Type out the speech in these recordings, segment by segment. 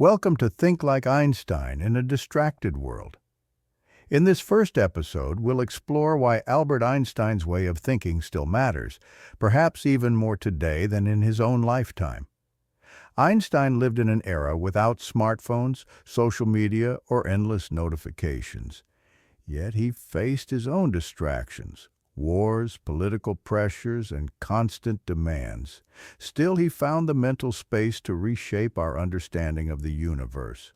Welcome to Think Like Einstein in a Distracted World. In this first episode, we'll explore why Albert Einstein's way of thinking still matters, perhaps even more today than in his own lifetime. Einstein lived in an era without smartphones, social media, or endless notifications. Yet he faced his own distractions. Wars, political pressures, and constant demands. Still, he found the mental space to reshape our understanding of the universe.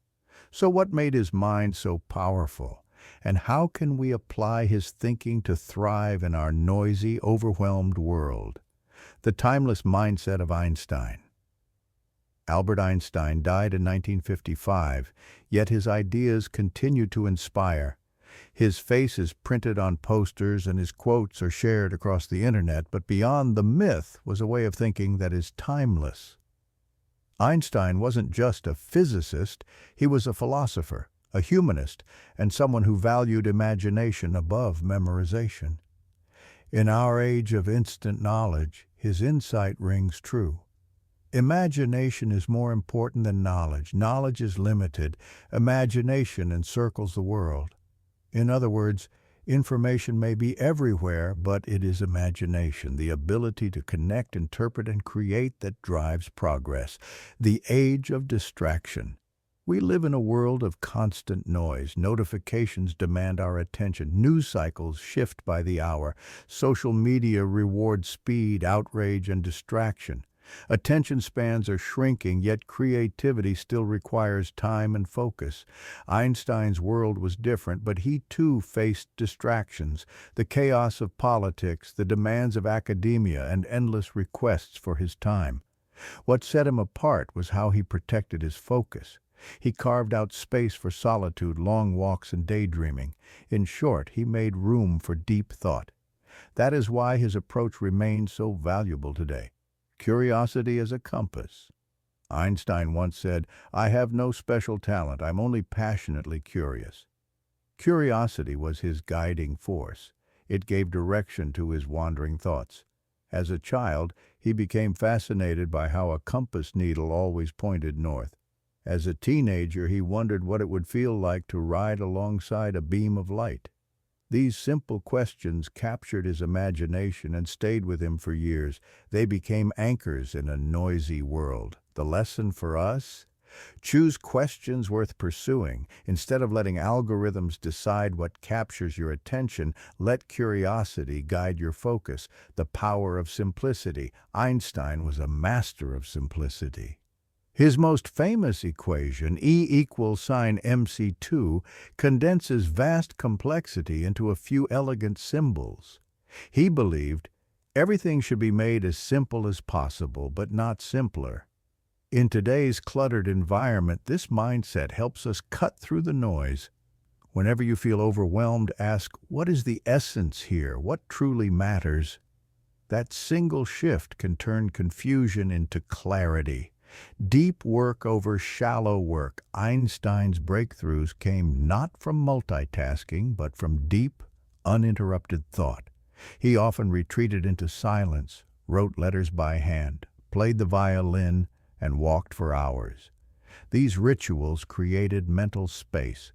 So what made his mind so powerful? And how can we apply his thinking to thrive in our noisy, overwhelmed world? The timeless mindset of Einstein. Albert Einstein died in 1955, yet his ideas continue to inspire. His face is printed on posters and his quotes are shared across the internet, but beyond the myth was a way of thinking that is timeless. Einstein wasn't just a physicist, he was a philosopher, a humanist, and someone who valued imagination above memorization. In our age of instant knowledge, his insight rings true. Imagination is more important than knowledge. Knowledge is limited. Imagination encircles the world. In other words, information may be everywhere, but it is imagination, the ability to connect, interpret, and create that drives progress. The age of distraction. We live in a world of constant noise. Notifications demand our attention. News cycles shift by the hour. Social media rewards speed, outrage, and distraction. Attention spans are shrinking, yet creativity still requires time and focus. Einstein's world was different, but he too faced distractions, the chaos of politics, the demands of academia, and endless requests for his time. What set him apart was how he protected his focus. He carved out space for solitude, long walks, and daydreaming. In short, he made room for deep thought. That is why his approach remains so valuable today. Curiosity as a compass. Einstein once said, "I have no special talent, I'm only passionately curious." Curiosity was his guiding force. It gave direction to his wandering thoughts. As a child, he became fascinated by how a compass needle always pointed north. As a teenager, he wondered what it would feel like to ride alongside a beam of light. These simple questions captured his imagination and stayed with him for years. They became anchors in a noisy world. The lesson for us? Choose questions worth pursuing. Instead of letting algorithms decide what captures your attention, let curiosity guide your focus. The power of simplicity. Einstein was a master of simplicity. His most famous equation, E equals sine mc2, condenses vast complexity into a few elegant symbols. He believed everything should be made as simple as possible, but not simpler. In today's cluttered environment, this mindset helps us cut through the noise. Whenever you feel overwhelmed, ask, what is the essence here? What truly matters? That single shift can turn confusion into clarity. Deep work over shallow work. Einstein's breakthroughs came not from multitasking, but from deep, uninterrupted thought. He often retreated into silence, wrote letters by hand, played the violin, and walked for hours. These rituals created mental space.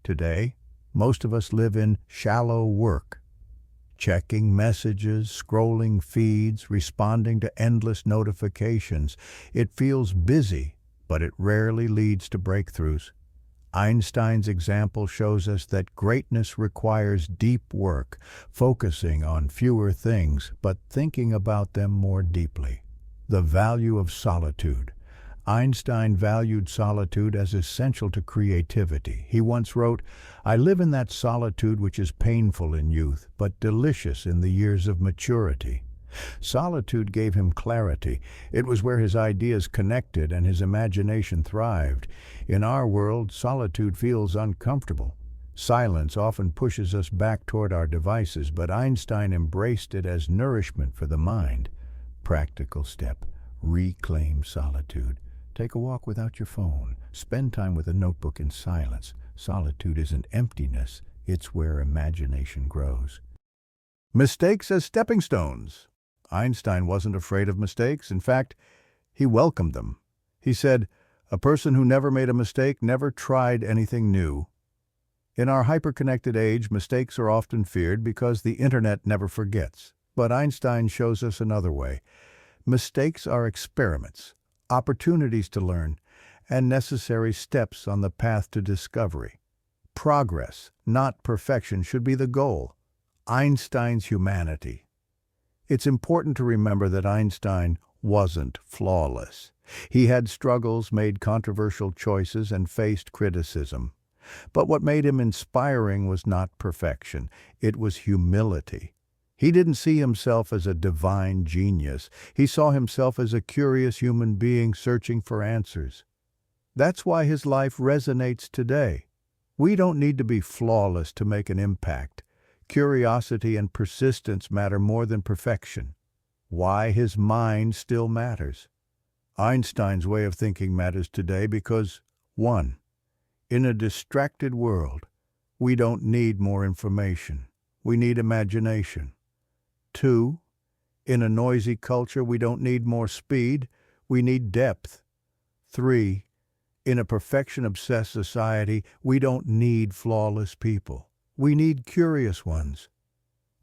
Today, most of us live in shallow work. Checking messages, scrolling feeds, responding to endless notifications. It feels busy, but it rarely leads to breakthroughs. Einstein's example shows us that greatness requires deep work, focusing on fewer things, but thinking about them more deeply. The value of solitude. Einstein valued solitude as essential to creativity. He once wrote, "I live in that solitude which is painful in youth, but delicious in the years of maturity." Solitude gave him clarity. It was where his ideas connected and his imagination thrived. In our world, solitude feels uncomfortable. Silence often pushes us back toward our devices, but Einstein embraced it as nourishment for the mind. Practical step: reclaim solitude. Take a walk without your phone. Spend time with a notebook in silence. Solitude isn't emptiness, it's where imagination grows. Mistakes as stepping stones. Einstein wasn't afraid of mistakes. In fact, he welcomed them. He said, A person who never made a mistake never tried anything new. In our hyper-connected age, mistakes are often feared because the internet never forgets. But Einstein shows us another way. Mistakes are experiments, opportunities to learn, and necessary steps on the path to discovery. Progress, not perfection, should be the goal. Einstein's humanity. It's important to remember that Einstein wasn't flawless. He had struggles, made controversial choices, and faced criticism. But what made him inspiring was not perfection, it was humility. He didn't see himself as a divine genius. He saw himself as a curious human being searching for answers. That's why his life resonates today. We don't need to be flawless to make an impact. Curiosity and persistence matter more than perfection. Why his mind still matters. Einstein's way of thinking matters today because, 1. In a distracted world, we don't need more information. We need imagination. 2. In a noisy culture, we don't need more speed. We need depth. 3. In a perfection-obsessed society, we don't need flawless people. We need curious ones.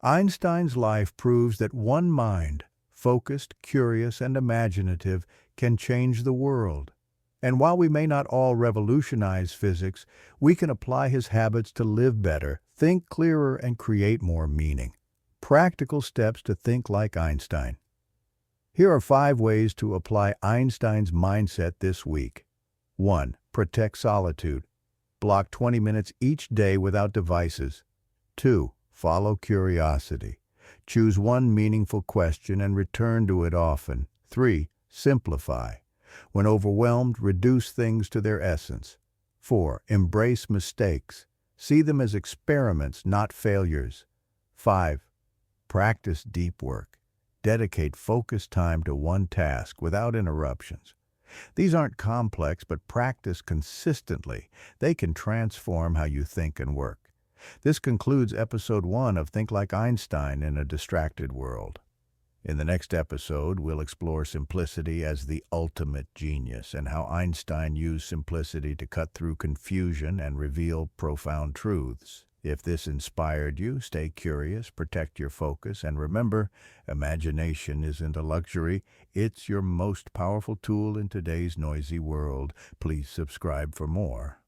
Einstein's life proves that one mind, focused, curious, and imaginative, can change the world. And while we may not all revolutionize physics, we can apply his habits to live better, think clearer, and create more meaning. Practical steps to think like Einstein. Here are 5 ways to apply Einstein's mindset this week. 1. Protect solitude. Block 20 minutes each day without devices. 2. Follow curiosity. Choose one meaningful question and return to it often. 3. Simplify. When overwhelmed, reduce things to their essence. 4. Embrace mistakes. See them as experiments, not failures. 5. Practice deep work. Dedicate focused time to one task without interruptions. These aren't complex, but practiced consistently, they can transform how you think and work. This concludes episode 1 of Think Like Einstein in a Distracted World. In the next episode, we'll explore simplicity as the ultimate genius and how Einstein used simplicity to cut through confusion and reveal profound truths. If this inspired you, stay curious, protect your focus, and remember, imagination isn't a luxury, it's your most powerful tool in today's noisy world. Please subscribe for more.